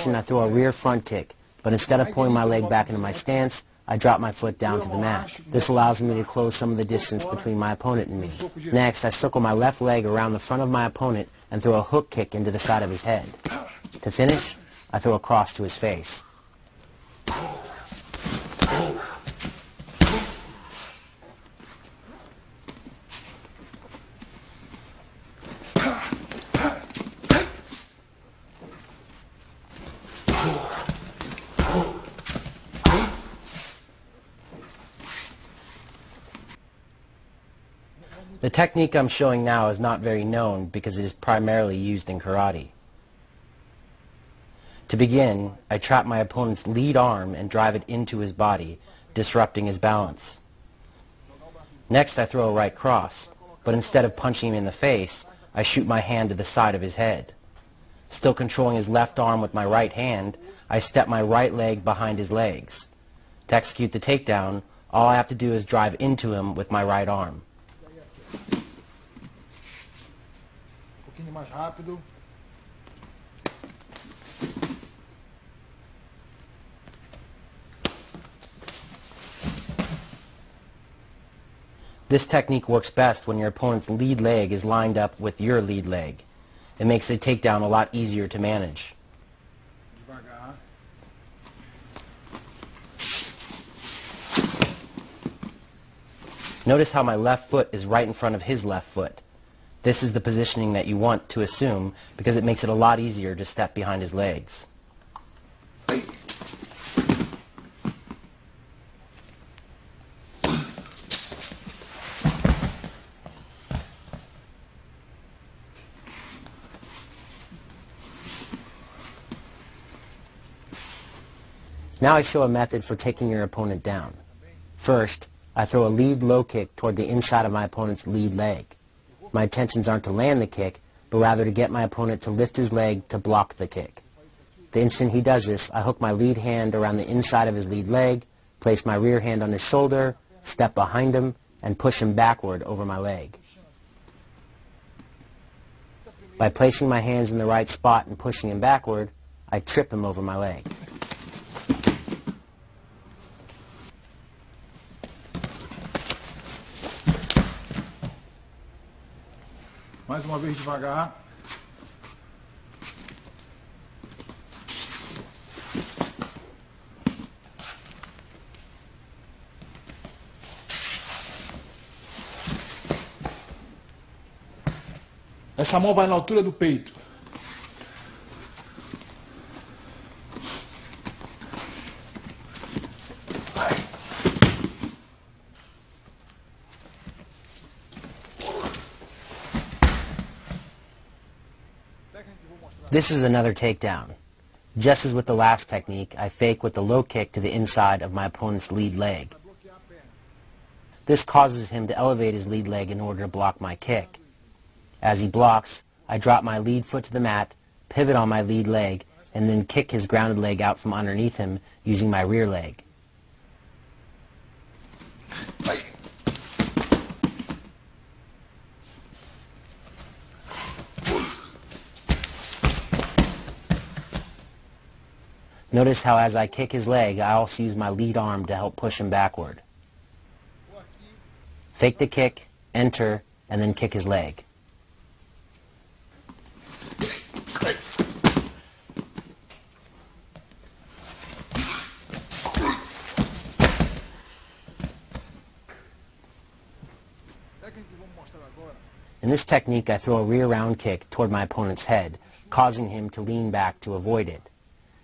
position, I throw a rear front kick, but instead of pulling my leg back into my stance, I drop my foot down to the mat. This allows me to close some of the distance between my opponent and me. Next, I circle my left leg around the front of my opponent and throw a hook kick into the side of his head. To finish, I throw a cross to his face. The technique I'm showing now is not very known because it is primarily used in karate. To begin, I trap my opponent's lead arm and drive it into his body, disrupting his balance. Next, I throw a right cross, but instead of punching him in the face, I shoot my hand to the side of his head. Still controlling his left arm with my right hand, I step my right leg behind his legs. To execute the takedown, all I have to do is drive into him with my right arm. Mais rápido. This technique works best when your opponent's lead leg is lined up with your lead leg. It makes the takedown a lot easier to manage. Devagar. Notice how my left foot is right in front of his left foot. This is the positioning that you want to assume because it makes it a lot easier to step behind his legs. Now I show a method for taking your opponent down. First, I throw a lead low kick toward the inside of my opponent's lead leg. My intentions aren't to land the kick, but rather to get my opponent to lift his leg to block the kick. The instant he does this, I hook my lead hand around the inside of his lead leg, place my rear hand on his shoulder, step behind him, and push him backward over my leg. By placing my hands in the right spot and pushing him backward, I trip him over my leg. Mais uma vez devagar. Essa mão vai na altura do peito. This is another takedown. Just as with the last technique, I fake with the low kick to the inside of my opponent's lead leg. This causes him to elevate his lead leg in order to block my kick. As he blocks, I drop my lead foot to the mat, pivot on my lead leg, and then kick his grounded leg out from underneath him using my rear leg. Notice how as I kick his leg, I also use my lead arm to help push him backward. Fake the kick, enter, and then kick his leg. In this technique, I throw a rear round kick toward my opponent's head, causing him to lean back to avoid it.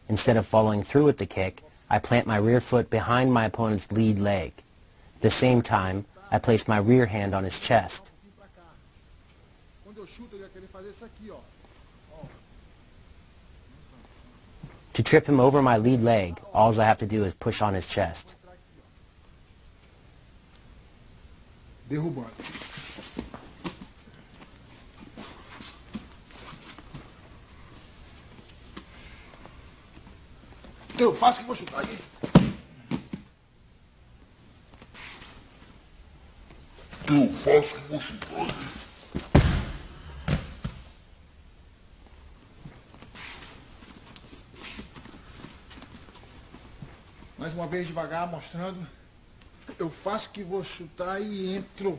Instead of following through with the kick, I plant my rear foot behind my opponent's lead leg. At the same time, I place my rear hand on his chest. To trip him over my lead leg, all I have to do is push on his chest. Derrubando. Eu faço que vou chutar aqui. Eu faço que vou chutar aqui. Mais uma vez devagar, mostrando. Eu faço que vou chutar e entro.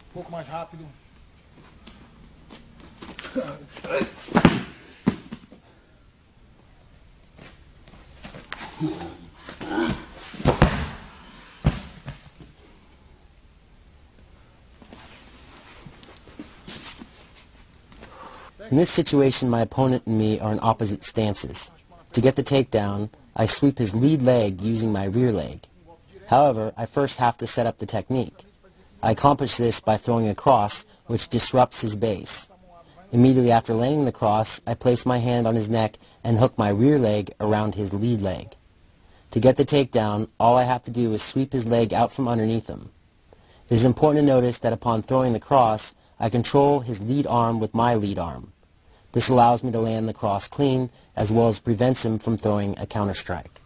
Um pouco mais rápido. In this situation, my opponent and me are in opposite stances. To get the takedown, I sweep his lead leg using my rear leg. However, I first have to set up the technique. I accomplish this by throwing a cross, which disrupts his base. Immediately after landing the cross, I place my hand on his neck and hook my rear leg around his lead leg. To get the takedown, all I have to do is sweep his leg out from underneath him. It is important to notice that upon throwing the cross, I control his lead arm with my lead arm. This allows me to land the cross clean, as well as prevents him from throwing a counter strike.